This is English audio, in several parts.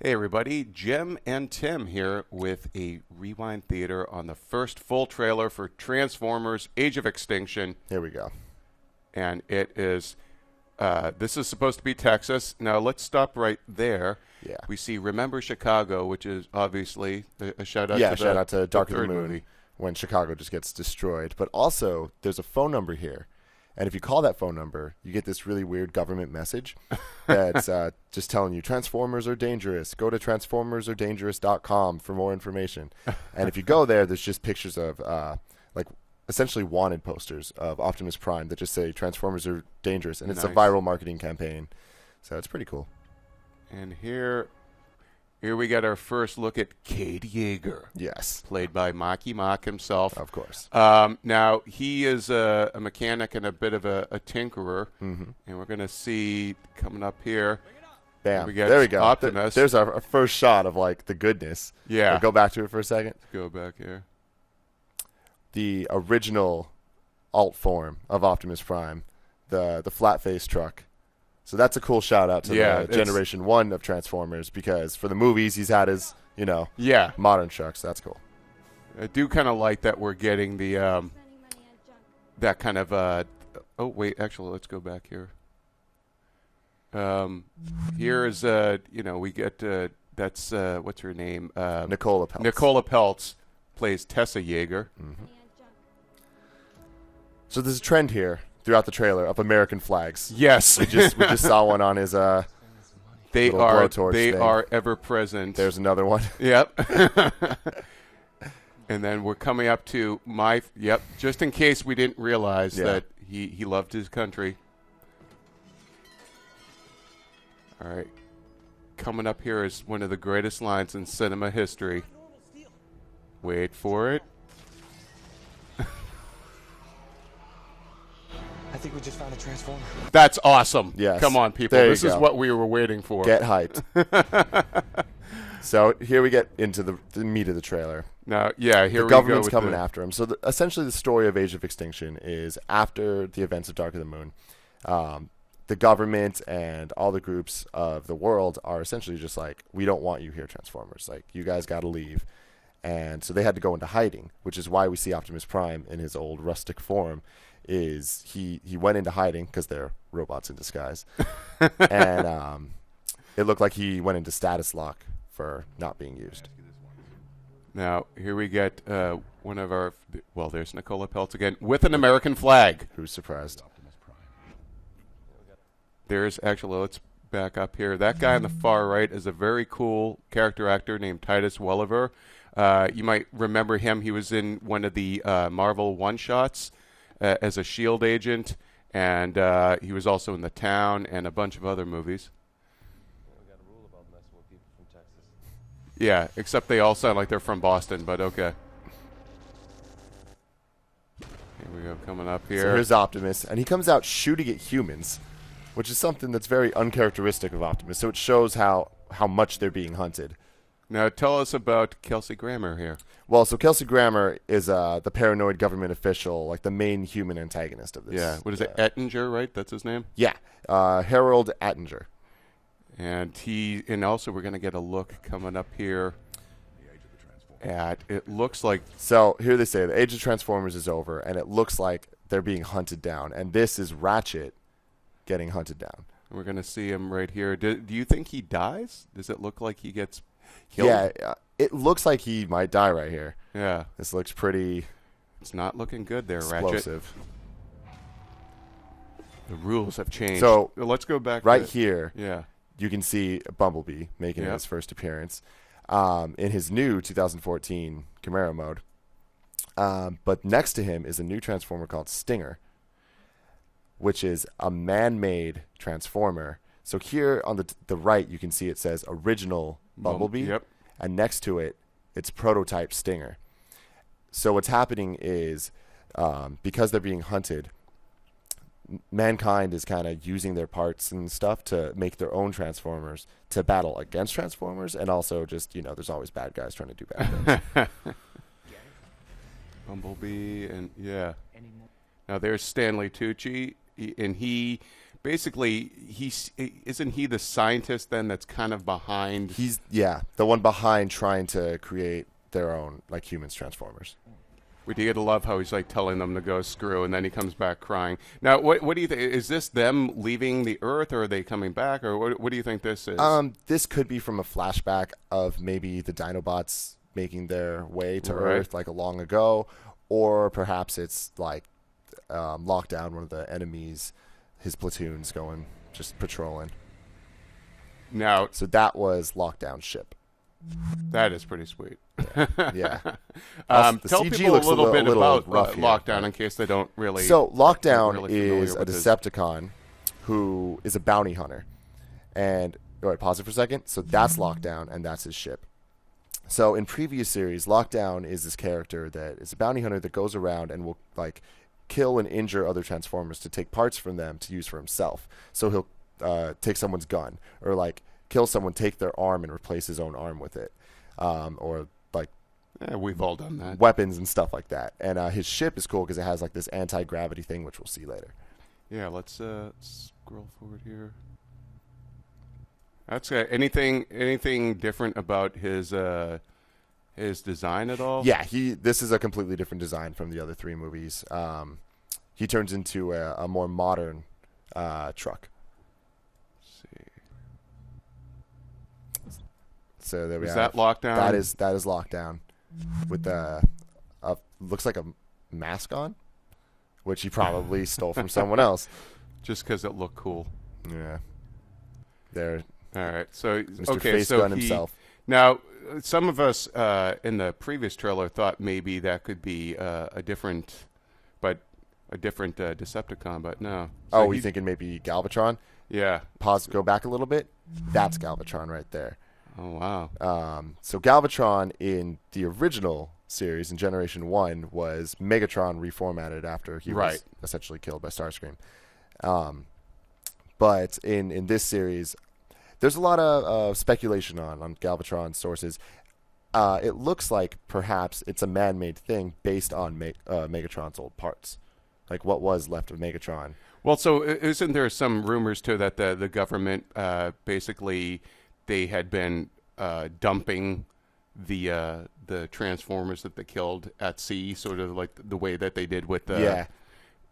Hey everybody, Jim and Tim here with a Rewind Theater on the first full trailer for Transformers Age of Extinction. Here we go. And it is, this is supposed to be Texas. Now let's stop right there. Yeah. We see Remember Chicago, which is obviously a shout out Yeah, to shout out to Dark the of the third Moon movie. when Chicago just gets destroyed. But also, there's a phone number here. And if you call that phone number, you get this really weird government message that's just telling you Transformers are dangerous. Go to transformersaredangerous.com for more information. And if you go there, there's just pictures of like essentially wanted posters of Optimus Prime that just say Transformers are dangerous. And it's a viral marketing campaign. So it's pretty cool. And here we get our first look at Cade Yeager. Yes. Played by Marky Mark himself. Of course. Now, he is a mechanic and a bit of a tinkerer. Mm-hmm. And we're going to see coming up here. Bam. There we go. Optimus. There's our first shot of, like, the goodness. Yeah. Go back to it for a second. Go back here. The original alt form of Optimus Prime, the flat-faced truck. So that's a cool shout-out to the Generation 1 of Transformers, because for the movies, he's had his, modern trucks. That's cool. I do kind of like that we're getting the that kind of oh wait, actually let's go back here. Here is we get that's what's her name, Nicola Peltz. Nicola Peltz plays Tessa Yeager. Mm-hmm. So there's a trend here throughout the trailer of American flags. Yes, we just saw one on his they thing. are ever present. There's another one. Yep. And then we're coming up to just in case we didn't realize that he loved his country. All right. Coming up here is one of the greatest lines in cinema history. Wait for it. I think we just found a transformer. That's awesome. Yes. Come on, people. This is what we were waiting for. Get hyped. So here we get into the meat of the trailer. Now, here we go. The government's coming after him. So essentially the story of Age of Extinction is after the events of Dark of the Moon. The government and all the groups of the world are essentially just like, we don't want you here, Transformers. Like, you guys got to leave. And so they had to go into hiding, which is why we see Optimus Prime in his old rustic form. Is he went into hiding because they're robots in disguise. And it looked like he went into status lock for not being used. Now, here we get one of our, there's Nicola Peltz again, with an American flag. Who's surprised? There's actually, let's back up here. That guy on the far right is a very cool character actor named Titus Welliver. You might remember him. He was in one of the Marvel one-shots as a S.H.I.E.L.D. agent, and he was also in The Town and a bunch of other movies. We got a rule about messing with people from Texas. Yeah, except they all sound like they're from Boston, but okay. Here we go, coming up here. So here's Optimus, and he comes out shooting at humans, which is something that's very uncharacteristic of Optimus. So it shows how much they're being hunted. Now tell us about Kelsey Grammer here. Well, so Kelsey Grammer is the paranoid government official, like the main human antagonist of this. Yeah, what is it, Ettinger, right? That's his name? Yeah, Harold Attinger. And also we're going to get a look coming up here at, it looks like... So here they say the Age of Transformers is over, and it looks like they're being hunted down. And this is Ratchet getting hunted down. We're going to see him right here. Do you think he dies? Does it look like he gets killed? Yeah, it looks like he might die right here. Yeah. This looks pretty... It's not looking good there, explosive. Ratchet. The rules have changed. So let's go back right here. Yeah. You can see Bumblebee making his first appearance in his new 2014 Camaro mode. But next to him is a new Transformer called Stinger, which is a man-made Transformer. So here on the right, you can see it says Original Bumblebee. Yep. And next to it, it's Prototype Stinger. So what's happening is because they're being hunted, mankind is kind of using their parts and stuff to make their own Transformers to battle against Transformers, and also just, there's always bad guys trying to do bad things. Bumblebee, and Now there's Stanley Tucci, and he basically isn't he the scientist then that's kind of behind? He's the one behind trying to create their own like humans Transformers. We do get to love how he's like telling them to go screw, and then he comes back crying. Now, what do you think? Is this them leaving the Earth, or are they coming back, or what do you think this is? This could be from a flashback of maybe the Dinobots making their way to Earth like long ago, or perhaps it's like Lockdown, one of the enemies, his platoons going just patrolling. Now, so that was Lockdown's ship. That is pretty sweet. Yeah. Tell CG people looks a little bit about rough here, Lockdown in case they don't really. So Lockdown really is a Decepticon who is a bounty hunter. And all right, pause it for a second. So that's Lockdown, and that's his ship. So in previous series, Lockdown is this character that is a bounty hunter that goes around and will like kill and injure other Transformers to take parts from them to use for himself. So he'll take someone's gun or like kill someone, take their arm, and replace his own arm with it, or like we've all done that. Weapons and stuff like that. And his ship is cool because it has like this anti-gravity thing, which we'll see later. Yeah, let's scroll forward here. That's anything different about his design at all? Yeah, this is a completely different design from the other three movies. He turns into a more modern truck. So there we is have. That Lockdown? That is Lockdown, with looks like a mask on, which he probably stole from someone else, just because it looked cool. Yeah. There. All right. So Mr. okay. Face So Gun himself. Now, some of us in the previous trailer thought maybe that could be a different Decepticon, but no. So you thinking maybe Galvatron? Yeah. Pause. Go back a little bit. That's Galvatron right there. Oh wow. So Galvatron in the original series in Generation 1 was Megatron reformatted after he was essentially killed by Starscream. But in this series, there's a lot of speculation on Galvatron sources. It looks like perhaps it's a man-made thing based on Megatron's old parts, like what was left of Megatron. Well, so isn't there some rumors too that the government basically they had been dumping the Transformers that they killed at sea, sort of like the way that they did with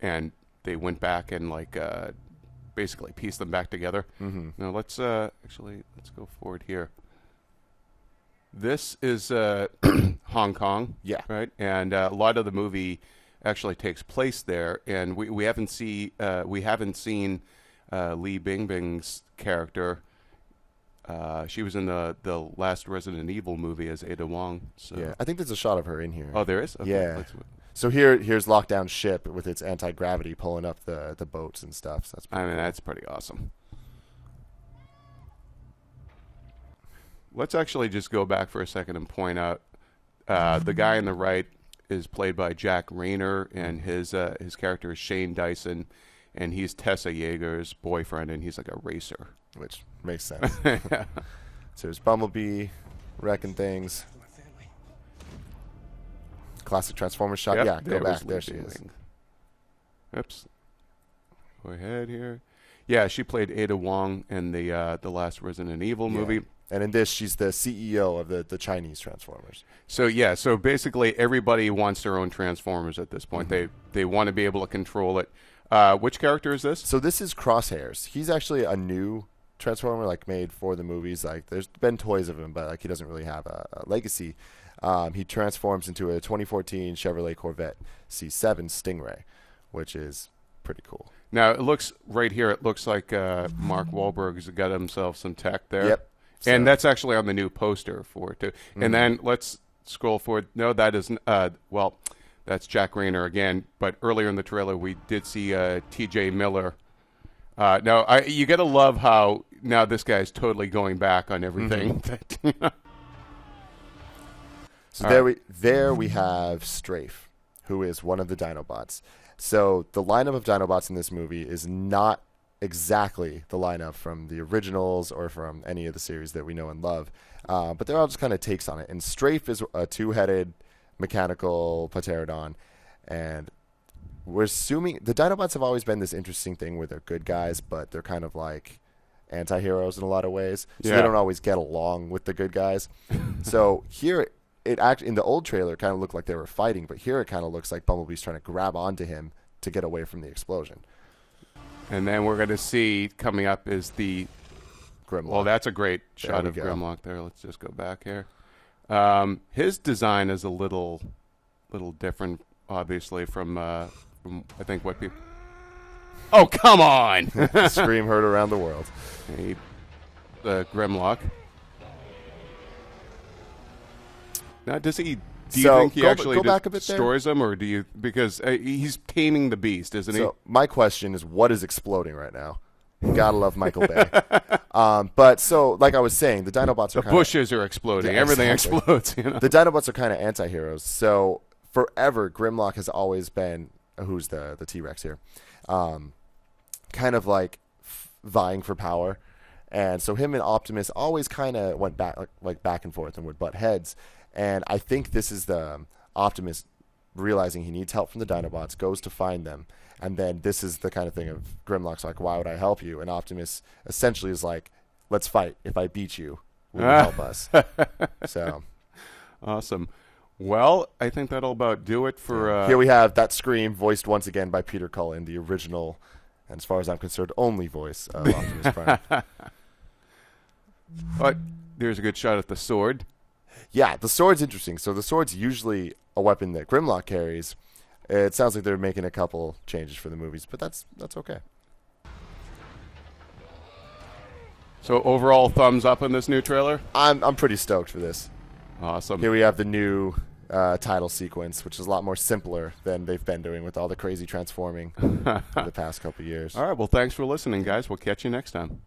and they went back and like basically pieced them back together. Mm-hmm. Now let's go forward here. This is Hong Kong, right, and a lot of the movie actually takes place there, and we haven't seen Li Bingbing's character. She was in the last Resident Evil movie as Ada Wong. So. Yeah, I think there's a shot of her in here. Oh, there is? Okay, yeah. So here's Lockdown's ship with its anti-gravity pulling up the boats and stuff. So that's pretty awesome. Let's actually just go back for a second and point out the guy on the right is played by Jack Rayner, and his character is Shane Dyson, and he's Tessa Yeager's boyfriend, and he's like a racer. Which makes sense. So there's Bumblebee wrecking things. Classic Transformers shot. Yeah, go back. There she is. Oops. Go ahead here. Yeah, she played Ada Wong in the last Resident Evil movie. And in this, she's the CEO of the Chinese Transformers. So basically everybody wants their own Transformers at this point. Mm-hmm. They want to be able to control it. Which character is this? So this is Crosshairs. He's actually a new Transformer, like made for the movies. Like there's been toys of him, but like he doesn't really have a legacy. He transforms into a 2014 Chevrolet Corvette C7 Stingray, which is pretty cool. Now it looks right here. It looks like Mark Wahlberg's got himself some tech there. Yep. So. And that's actually on the new poster for it too. Mm-hmm. And then let's scroll forward. No, that isn't. That's Jack Rayner again. But earlier in the trailer, we did see T.J. Miller. Now you got to love how now this guy's totally going back on everything. Mm-hmm. So there we have Strafe, who is one of the Dinobots. So the lineup of Dinobots in this movie is not exactly the lineup from the originals or from any of the series that we know and love, but they're all just kind of takes on it. And Strafe is a two-headed mechanical pterodon, and we're assuming the Dinobots have always been this interesting thing where they're good guys, but they're kind of like anti-heroes in a lot of ways. So they don't always get along with the good guys. So here, in the old trailer, it kind of looked like they were fighting, but here it kind of looks like Bumblebee's trying to grab onto him to get away from the explosion. And then we're going to see coming up is the Grimlock. Well, that's a great shot of Grimlock there. Let's just go back here. His design is a little different, obviously, from I think what people. Oh, come on! Scream heard around the world. The Grimlock. Now, do you think he actually destroys them, or do you? Because he's taming the beast, isn't he? So my question is, what is exploding right now? Gotta love Michael Bay. But so, like I was saying, the Dinobots are the bushes are exploding. Yeah, everything exactly. explodes. You know? The Dinobots are kind of anti-heroes. So forever, Grimlock has always been who's the T-Rex here, kind of like vying for power, and so him and Optimus always kind of went back like back and forth and would butt heads. And I think this is the Optimus realizing he needs help from the Dinobots, goes to find them. And then this is the kind of thing of Grimlock's like, why would I help you? And Optimus essentially is like, let's fight. If I beat you, will you help us? So awesome. Well, I think that'll about do it for... Here we have that scream voiced once again by Peter Cullen, the original, and as far as I'm concerned, only voice of Optimus Prime. But there's a good shot at the sword. Yeah, the sword's interesting. So the sword's usually a weapon that Grimlock carries. It sounds like they're making a couple changes for the movies, but that's okay. So overall, thumbs up on this new trailer? I'm pretty stoked for this. Awesome. Here we have the new title sequence, which is a lot more simpler than they've been doing with all the crazy transforming in the past couple years. All right, well, thanks for listening, guys. We'll catch you next time.